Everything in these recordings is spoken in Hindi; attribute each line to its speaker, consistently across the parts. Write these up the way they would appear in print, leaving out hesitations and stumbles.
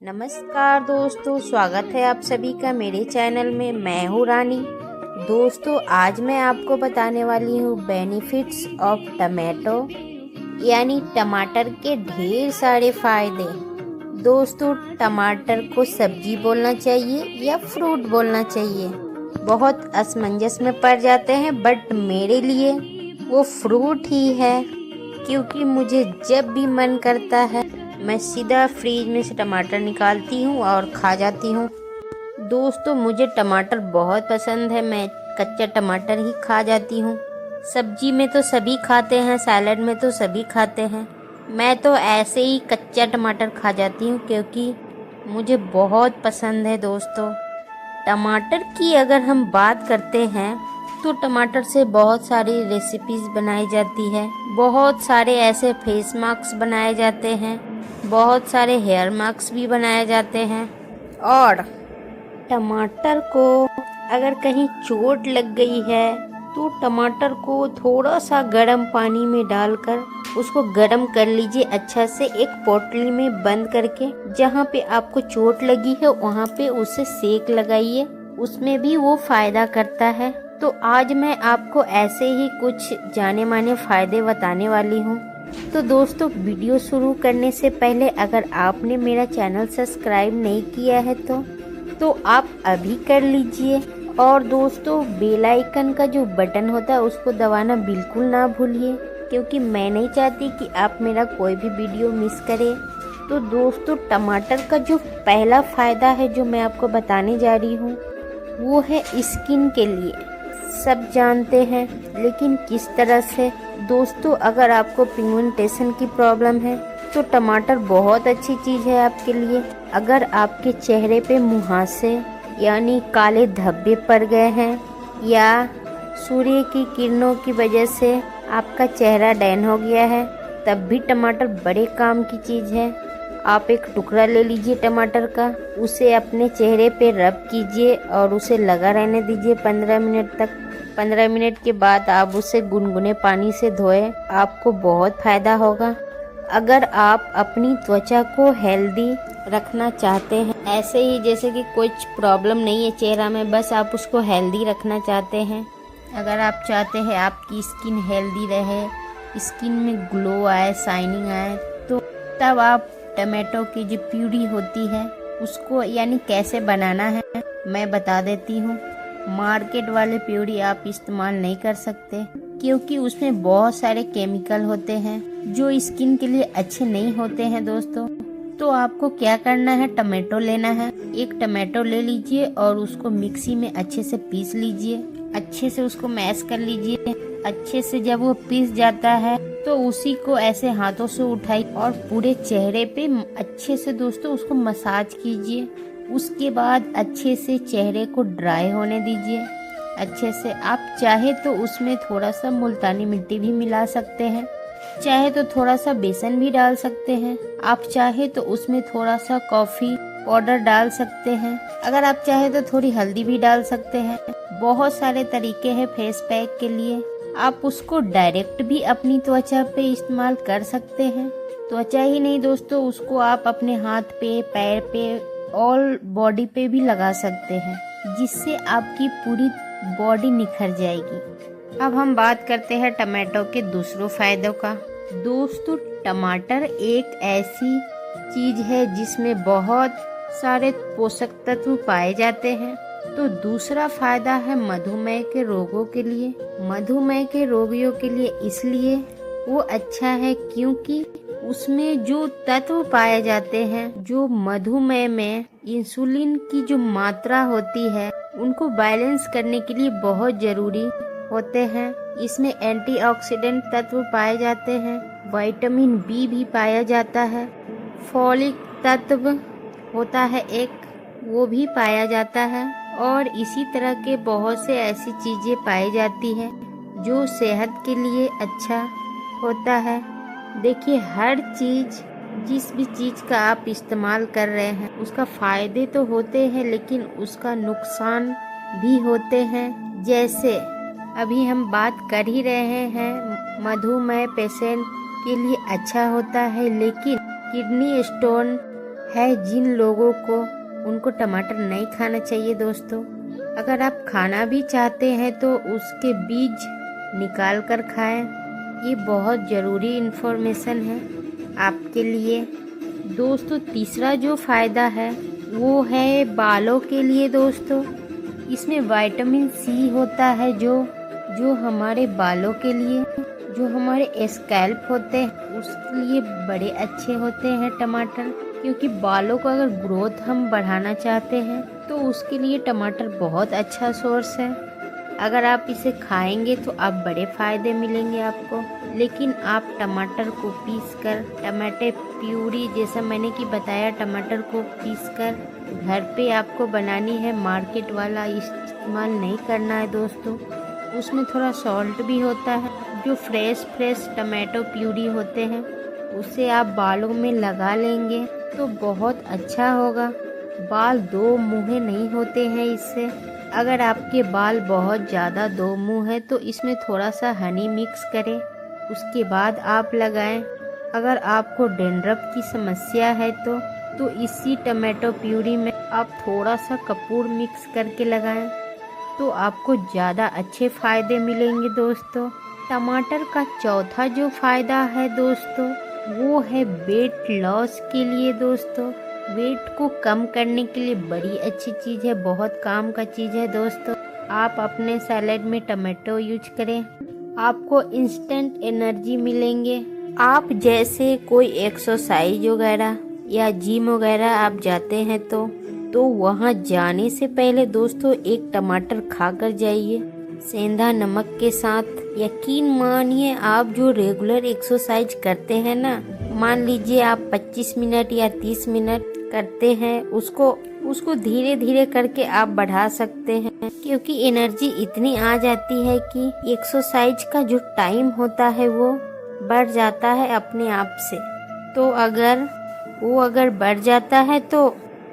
Speaker 1: नमस्कार दोस्तों, स्वागत है आप सभी का मेरे चैनल में। मैं हूँ रानी। दोस्तों, आज मैं आपको बताने वाली हूँ बेनिफिट्स ऑफ टमाटो, यानी टमाटर के ढेर सारे फायदे। दोस्तों, टमाटर को सब्जी बोलना चाहिए या फ्रूट बोलना चाहिए, बहुत असमंजस में पड़ जाते हैं, बट मेरे लिए वो फ्रूट ही है, क्योंकि मुझे जब भी मन करता है मैं सीधा फ्रिज में से टमाटर निकालती हूँ और खा जाती हूँ। दोस्तों, मुझे टमाटर बहुत पसंद है, मैं कच्चा टमाटर ही खा जाती हूँ। सब्जी में तो सभी खाते हैं, सैलड में तो सभी खाते हैं, मैं तो ऐसे ही कच्चा टमाटर खा जाती हूँ क्योंकि मुझे बहुत पसंद है। दोस्तों, टमाटर की अगर हम बात करते हैं तो टमाटर से बहुत सारी रेसिपीज बनाई जाती है, बहुत सारे ऐसे फेस मास्क बनाए जाते हैं, बहुत सारे हेयर मास्क भी बनाए जाते हैं। और टमाटर को अगर कहीं चोट लग गई है तो टमाटर को थोड़ा सा गर्म पानी में डालकर उसको गर्म कर लीजिए अच्छा से, एक पोटली में बंद करके। जहाँ पे आपको चोट लगी है वहाँ पे उसे सेक लगाइए, उसमें भी वो फायदा करता है। तो आज मैं आपको ऐसे ही कुछ जाने माने फायदे बताने वाली हूँ। तो दोस्तों, वीडियो शुरू करने से पहले अगर आपने मेरा चैनल सब्सक्राइब नहीं किया है तो आप अभी कर लीजिए। और दोस्तों, बेल आइकन का जो बटन होता है उसको दबाना बिल्कुल ना भूलिए, क्योंकि मैं नहीं चाहती कि आप मेरा कोई भी वीडियो मिस करें। तो दोस्तों, टमाटर का जो पहला फायदा है जो मैं आपको बताने जा रही हूँ वो है स्किन के लिए। सब जानते हैं, लेकिन किस तरह से? दोस्तों, अगर आपको पिगमेंटेशन की प्रॉब्लम है तो टमाटर बहुत अच्छी चीज़ है आपके लिए। अगर आपके चेहरे पे मुहासे यानी काले धब्बे पड़ गए हैं, या सूर्य की किरणों की वजह से आपका चेहरा डैन हो गया है, तब भी टमाटर बड़े काम की चीज़ है। आप एक टुकड़ा ले लीजिए टमाटर का, उसे अपने चेहरे पे रब कीजिए और उसे लगा रहने दीजिए 15 मिनट तक। 15 मिनट के बाद आप उसे गुनगुने पानी से धोएं, आपको बहुत फायदा होगा। अगर आप अपनी त्वचा को हेल्दी रखना चाहते हैं, ऐसे ही जैसे कि कुछ प्रॉब्लम नहीं है चेहरा में, बस आप उसको हेल्दी रखना चाहते हैं, अगर आप चाहते हैं आपकी स्किन हेल्दी रहे, स्किन में ग्लो आए, शाइनिंग आए, तो तब आप टमाटो की जो प्यूरी होती है उसको यानी कैसे बनाना है मैं बता देती हूँ। मार्केट वाले प्यूरी आप इस्तेमाल नहीं कर सकते, क्योंकि उसमें बहुत सारे केमिकल होते हैं जो स्किन के लिए अच्छे नहीं होते हैं। दोस्तों, तो आपको क्या करना है, टमाटो लेना है, एक टमाटो ले लीजिए और उसको मिक्सी में अच्छे से पीस लीजिए, अच्छे से उसको मैश कर लीजिए। अच्छे से जब वो पीस जाता है तो उसी को ऐसे हाथों से उठाइए और पूरे चेहरे पे अच्छे से दोस्तों उसको मसाज कीजिए। उसके बाद अच्छे से चेहरे को ड्राई होने दीजिए अच्छे से। आप चाहे तो उसमें थोड़ा सा मुल्तानी मिट्टी भी मिला सकते हैं, चाहे तो थोड़ा सा बेसन भी डाल सकते हैं, आप चाहे तो उसमें थोड़ा सा कॉफी पाउडर डाल सकते हैं, अगर आप चाहे तो थोड़ी हल्दी भी डाल सकते हैं। बहुत सारे तरीके हैं फेस पैक के लिए। आप उसको डायरेक्ट भी अपनी त्वचा पे इस्तेमाल कर सकते हैं। त्वचा ही नहीं दोस्तों, उसको आप अपने हाथ पे, पैर पे, ऑल बॉडी पे भी लगा सकते हैं, जिससे आपकी पूरी बॉडी निखर जाएगी। अब हम बात करते हैं टमाटो के दूसरों फायदों का। दोस्तों, टमाटर एक ऐसी चीज है जिसमें बहुत सारे पोषक तत्व पाए जाते हैं। तो दूसरा फायदा है मधुमेह के रोगों के लिए। मधुमेह के रोगियों के लिए इसलिए वो अच्छा है क्योंकि उसमें जो तत्व पाए जाते हैं जो मधुमेह में इंसुलिन की जो मात्रा होती है उनको बैलेंस करने के लिए बहुत जरूरी होते हैं। इसमें एंटीऑक्सीडेंट तत्व पाए जाते हैं, विटामिन बी भी पाया जाता है, फोलिक तत्व होता है एक, वो भी पाया जाता है, और इसी तरह के बहुत से ऐसी चीजें पाई जाती हैं जो सेहत के लिए अच्छा होता है। देखिए, हर चीज, जिस भी चीज का आप इस्तेमाल कर रहे हैं उसका फायदे तो होते हैं लेकिन उसका नुकसान भी होते हैं। जैसे अभी हम बात कर ही रहे हैं, मधुमेह पेशेंट के लिए अच्छा होता है, लेकिन किडनी स्टोन है जिन लोगों को उनको टमाटर नहीं खाना चाहिए दोस्तों। अगर आप खाना भी चाहते हैं तो उसके बीज निकाल कर खाएं। ये बहुत ज़रूरी इन्फॉर्मेशन है आपके लिए दोस्तों। तीसरा जो फ़ायदा है वो है बालों के लिए दोस्तों। इसमें विटामिन सी होता है जो हमारे बालों के लिए, जो हमारे स्कैल्प होते हैं उसके लिए बड़े अच्छे होते हैं टमाटर। क्योंकि बालों को अगर ग्रोथ हम बढ़ाना चाहते हैं तो उसके लिए टमाटर बहुत अच्छा सोर्स है। अगर आप इसे खाएंगे तो आप बड़े फ़ायदे मिलेंगे आपको। लेकिन आप टमाटर को पीसकर, टमाटर प्यूरी जैसा मैंने कि बताया, टमाटर को पीसकर घर पे आपको बनानी है। मार्केट वाला इस्तेमाल नहीं करना है दोस्तों। उसमें थोड़ा सॉल्ट भी होता है। जो फ्रेश टमाटो प्यूरी होते हैं उसे आप बालों में लगा लेंगे तो बहुत अच्छा होगा। बाल दो मुँहे नहीं होते हैं इससे। अगर आपके बाल बहुत ज़्यादा दो मुँह है तो इसमें थोड़ा सा हनी मिक्स करें, उसके बाद आप लगाएं। अगर आपको डैंड्रफ की समस्या है तो इसी टमाटो प्यूरी में आप थोड़ा सा कपूर मिक्स करके लगाएं तो आपको ज़्यादा अच्छे फ़ायदे मिलेंगे दोस्तों। टमाटर का चौथा जो फ़ायदा है दोस्तों वो है वेट लॉस के लिए दोस्तों। वेट को कम करने के लिए बड़ी अच्छी चीज़ है, बहुत काम का चीज़ है दोस्तों। आप अपने सैलेड में टमाटो यूज करें, आपको इंस्टेंट एनर्जी मिलेंगे। आप जैसे कोई एक्सरसाइज वगैरह या जिम वगैरह आप जाते हैं तो वहाँ जाने से पहले दोस्तों एक टमाटर खा कर जाइए सेंधा नमक के साथ। यकीन मानिए, आप जो रेगुलर एक्सरसाइज करते हैं ना, मान लीजिए आप 25 मिनट या 30 मिनट करते हैं, उसको धीरे धीरे करके आप बढ़ा सकते हैं। क्योंकि एनर्जी इतनी आ जाती है कि एक्सरसाइज का जो टाइम होता है वो बढ़ जाता है अपने आप से। तो अगर बढ़ जाता है तो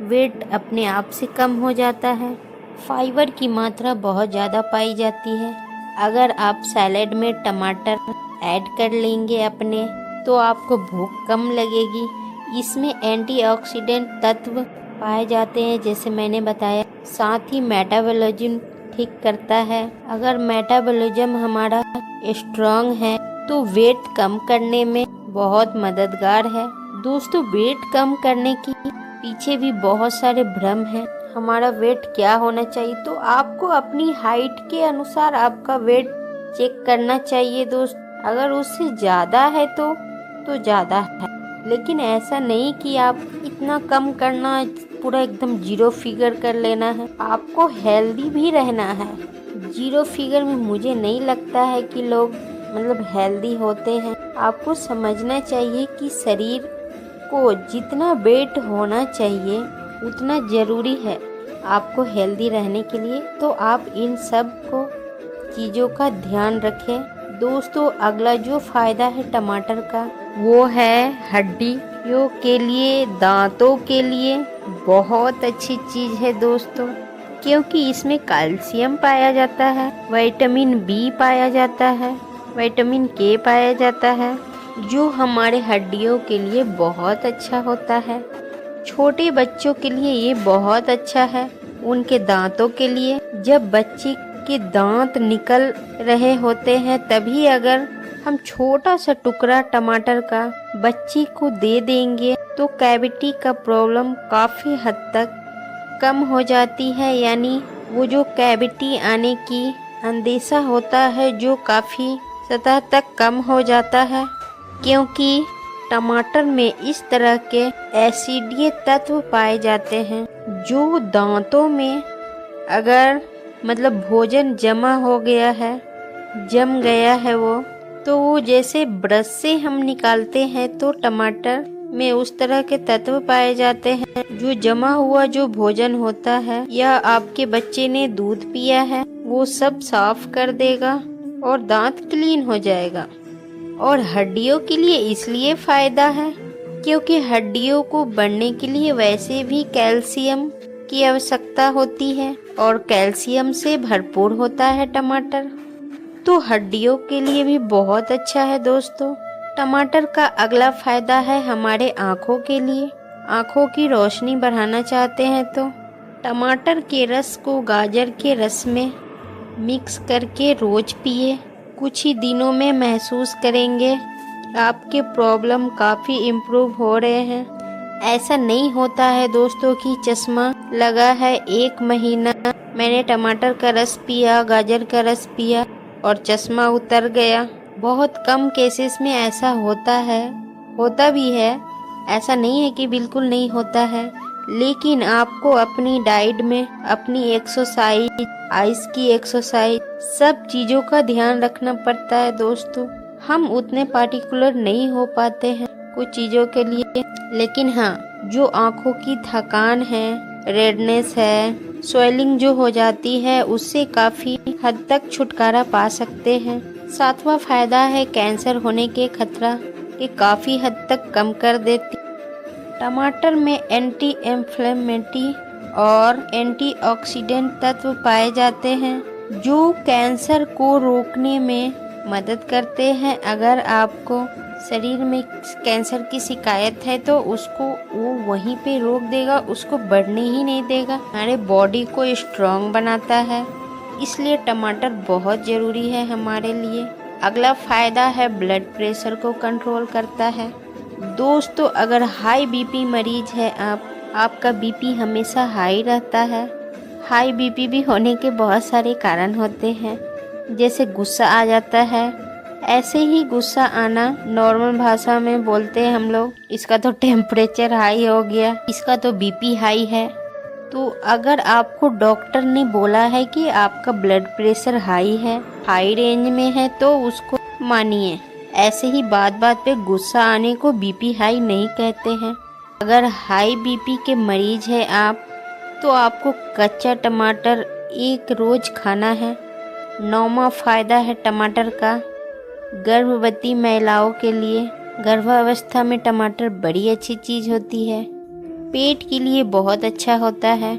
Speaker 1: वेट अपने आप से कम हो जाता है। फाइबर की मात्रा बहुत ज़्यादा पाई जाती है। अगर आप सैलेड में टमाटर ऐड कर लेंगे अपने तो आपको भूख कम लगेगी। इसमें एंटीऑक्सीडेंट तत्व पाए जाते हैं जैसे मैंने बताया। साथ ही मेटाबॉलिज्म ठीक करता है। अगर मेटाबॉलिज्म हमारा स्ट्रांग है तो वेट कम करने में बहुत मददगार है दोस्तों। वेट कम करने की पीछे भी बहुत सारे भ्रम हैं। हमारा वेट क्या होना चाहिए, तो आपको अपनी हाइट के अनुसार आपका वेट चेक करना चाहिए दोस्त। अगर उससे ज़्यादा है तो ज़्यादा है, लेकिन ऐसा नहीं कि आप इतना कम करना, पूरा एकदम जीरो फिगर कर लेना है। आपको हेल्दी भी रहना है। जीरो फिगर में मुझे नहीं लगता है कि लोग हेल्दी होते हैं। आपको समझना चाहिए कि शरीर को जितना वेट होना चाहिए उतना ज़रूरी है आपको हेल्दी रहने के लिए। तो आप इन सब चीज़ों का ध्यान रखें दोस्तों। अगला जो फ़ायदा है टमाटर का वो है हड्डियों के लिए, दांतों के लिए बहुत अच्छी चीज़ है दोस्तों। क्योंकि इसमें कैल्शियम पाया जाता है, विटामिन बी पाया जाता है, विटामिन के पाया जाता है, जो हमारे हड्डियों के लिए बहुत अच्छा होता है। छोटे बच्चों के लिए ये बहुत अच्छा है, उनके दांतों के लिए। जब बच्चे के दांत निकल रहे होते हैं तभी अगर हम छोटा सा टुकड़ा टमाटर का बच्चे को दे देंगे तो कैविटी का प्रॉब्लम काफ़ी हद तक कम हो जाती है। यानी वो जो कैविटी आने की अंदेशा होता है जो काफ़ी सतह तक कम हो जाता है। क्योंकि टमाटर में इस तरह के एसिडीय तत्व पाए जाते हैं जो दांतों में अगर भोजन जमा हो गया है, जम गया है तो वो जैसे ब्रश से हम निकालते हैं तो टमाटर में उस तरह के तत्व पाए जाते हैं जो जमा हुआ जो भोजन होता है या आपके बच्चे ने दूध पिया है वो सब साफ कर देगा और दांत क्लीन हो जाएगा। और हड्डियों के लिए इसलिए फ़ायदा है क्योंकि हड्डियों को बढ़ने के लिए वैसे भी कैल्शियम की आवश्यकता होती है और कैल्शियम से भरपूर होता है टमाटर, तो हड्डियों के लिए भी बहुत अच्छा है दोस्तों। टमाटर का अगला फ़ायदा है हमारे आँखों के लिए। आँखों की रोशनी बढ़ाना चाहते हैं तो टमाटर के रस को गाजर के रस में मिक्स करके रोज पिए। कुछ ही दिनों में महसूस करेंगे आपके प्रॉब्लम काफ़ी इम्प्रूव हो रहे हैं। ऐसा नहीं होता है दोस्तों कि चश्मा लगा है 1 महीना मैंने टमाटर का रस पिया, गाजर का रस पिया और चश्मा उतर गया। बहुत कम केसेस में ऐसा होता है, होता भी है, ऐसा नहीं है कि बिल्कुल नहीं होता है। लेकिन आपको अपनी डाइट में, अपनी एक्सरसाइज, आइस की एक्सरसाइज, सब चीज़ों का ध्यान रखना पड़ता है दोस्तों। हम उतने पार्टिकुलर नहीं हो पाते हैं कुछ चीज़ों के लिए, लेकिन हाँ, जो आँखों की थकान है, रेडनेस है, स्वेलिंग जो हो जाती है, उससे काफ़ी हद तक छुटकारा पा सकते हैं। 7वां फायदा है कैंसर होने के खतरा के काफ़ी हद तक कम कर देती। टमाटर में एंटी इन्फ्लेमेटरी और एंटीऑक्सीडेंट तत्व पाए जाते हैं जो कैंसर को रोकने में मदद करते हैं। अगर आपको शरीर में कैंसर की शिकायत है तो उसको वो वहीं पे रोक देगा, उसको बढ़ने ही नहीं देगा। हमारे बॉडी को स्ट्रॉन्ग बनाता है, इसलिए टमाटर बहुत ज़रूरी है हमारे लिए। अगला फ़ायदा है ब्लड प्रेशर को कंट्रोल करता है। दोस्तों, अगर हाई बीपी मरीज है आपका बीपी हमेशा हाई रहता है। हाई बीपी भी होने के बहुत सारे कारण होते हैं, जैसे गुस्सा आ जाता है। ऐसे ही गुस्सा आना नॉर्मल भाषा में बोलते हैं हम लोग, इसका तो टेम्परेचर हाई हो गया, इसका तो बीपी हाई है। तो अगर आपको डॉक्टर ने बोला है कि आपका ब्लड प्रेशर हाई है, हाई रेंज में है, तो उसको मानिए। ऐसे ही बात बात पे गुस्सा आने को बीपी हाई नहीं कहते हैं। अगर हाई बीपी के मरीज है आप, तो आपको कच्चा टमाटर एक रोज खाना है। 9वां फायदा है टमाटर का गर्भवती महिलाओं के लिए। गर्भावस्था में टमाटर बड़ी अच्छी चीज़ होती है, पेट के लिए बहुत अच्छा होता है।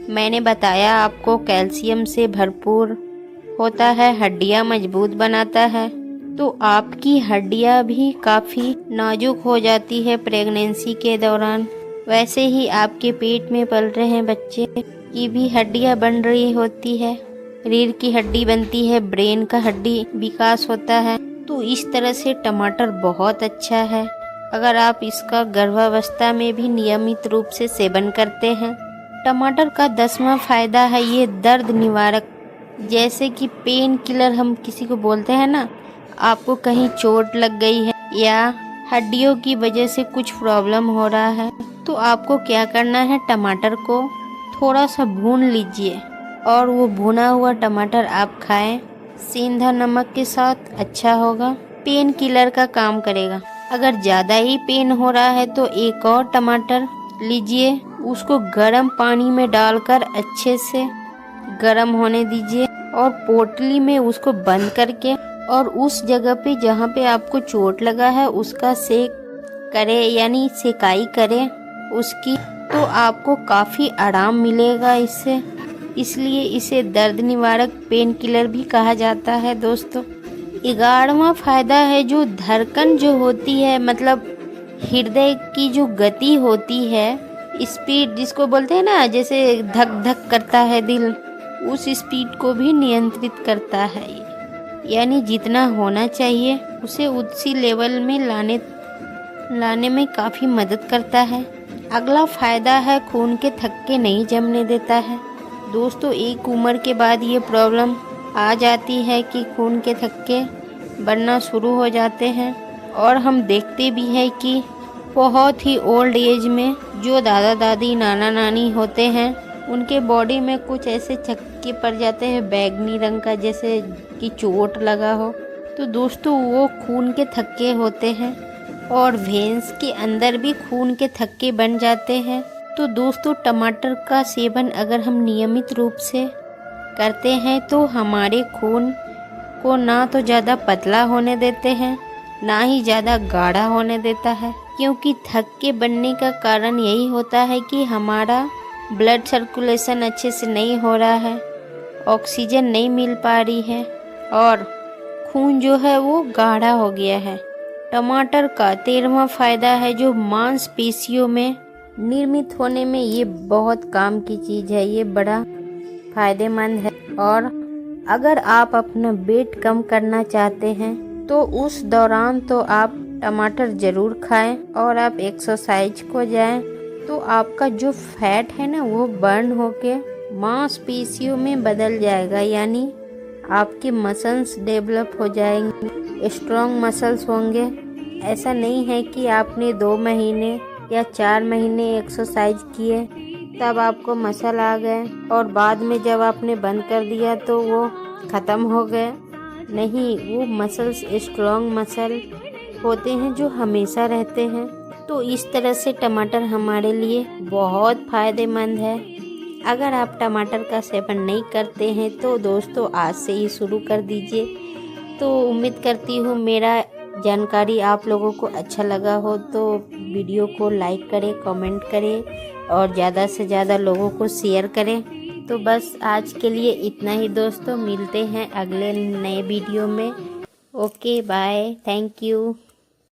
Speaker 1: मैंने बताया आपको कैल्शियम से भरपूर होता है, हड्डियां मजबूत बनाता है। तो आपकी हड्डियां भी काफ़ी नाजुक हो जाती है प्रेगनेंसी के दौरान। वैसे ही आपके पेट में पल रहे बच्चे की भी हड्डियां बन रही होती है, रीढ़ की हड्डी बनती है, ब्रेन का हड्डी विकास होता है। तो इस तरह से टमाटर बहुत अच्छा है अगर आप इसका गर्भावस्था में भी नियमित रूप से सेवन करते हैं। टमाटर का 10वां फायदा है ये दर्द निवारक। जैसे कि पेन किलर हम किसी को बोलते हैं ना, आपको कहीं चोट लग गई है या हड्डियों की वजह से कुछ प्रॉब्लम हो रहा है, तो आपको क्या करना है, टमाटर को थोड़ा सा भून लीजिए और वो भुना हुआ टमाटर आप खाएं सेंधा नमक के साथ। अच्छा होगा, पेन किलर का काम करेगा। अगर ज़्यादा ही पेन हो रहा है तो एक और टमाटर लीजिए, उसको गर्म पानी में डालकर अच्छे से गर्म होने दीजिए और पोटली में उसको बंद करके और उस जगह पे जहाँ पे आपको चोट लगा है उसका सेक करें, यानी सेकाई करें उसकी, तो आपको काफ़ी आराम मिलेगा इससे। इसलिए इसे दर्द निवारक पेन किलर भी कहा जाता है दोस्तों। 11वां फायदा है जो धड़कन जो होती है, मतलब हृदय की जो गति होती है, स्पीड जिसको बोलते हैं ना, जैसे धक धक करता है दिल, उस स्पीड को भी नियंत्रित करता है। यानी जितना होना चाहिए उसे उसी लेवल में लाने में काफ़ी मदद करता है। अगला फायदा है खून के थक्के नहीं जमने देता है। दोस्तों, एक उम्र के बाद ये प्रॉब्लम आ जाती है कि खून के थक्के बनना शुरू हो जाते हैं और हम देखते भी हैं कि बहुत ही ओल्ड एज में जो दादा दादी नाना नानी होते हैं उनके बॉडी में कुछ ऐसे थक्के पड़ जाते हैं बैगनी रंग का, जैसे कि चोट लगा हो। तो दोस्तों, वो खून के थक्के होते हैं और वेन्स के अंदर भी खून के थक्के बन जाते हैं। तो दोस्तों, टमाटर का सेवन अगर हम नियमित रूप से करते हैं तो हमारे खून को ना तो ज़्यादा पतला होने देते हैं, ना ही ज़्यादा गाढ़ा होने देता है। क्योंकि थक्के बनने का कारण यही होता है कि हमारा ब्लड सर्कुलेशन अच्छे से नहीं हो रहा है, ऑक्सीजन नहीं मिल पा रही है और खून जो है वो गाढ़ा हो गया है। टमाटर का 13वां फायदा है जो मांसपेशियों में निर्मित होने में ये बहुत काम की चीज़ है, ये बड़ा फायदेमंद है। और अगर आप अपना वेट कम करना चाहते हैं तो उस दौरान तो आप टमाटर ज़रूर खाएं और आप एक्सरसाइज को जाएं, तो आपका जो फैट है ना वो बर्न होके मांसपेशियों में बदल जाएगा, यानी आपके मसल्स डेवलप हो जाएंगे, स्ट्रॉन्ग मसल्स होंगे। ऐसा नहीं है कि आपने 2 महीने या 4 महीने एक्सरसाइज किए तब आपको मसल आ गए और बाद में जब आपने बंद कर दिया तो वो ख़त्म हो गए। नहीं, वो मसल्स स्ट्रॉन्ग मसल होते हैं जो हमेशा रहते हैं। तो इस तरह से टमाटर हमारे लिए बहुत फ़ायदेमंद है। अगर आप टमाटर का सेवन नहीं करते हैं तो दोस्तों आज से ही शुरू कर दीजिए। तो उम्मीद करती हूँ मेरा जानकारी आप लोगों को अच्छा लगा हो, तो वीडियो को लाइक करें, कमेंट करें और ज़्यादा से ज़्यादा लोगों को शेयर करें। तो बस आज के लिए इतना ही दोस्तों, मिलते हैं अगले नए वीडियो में। Okay bye, thank you.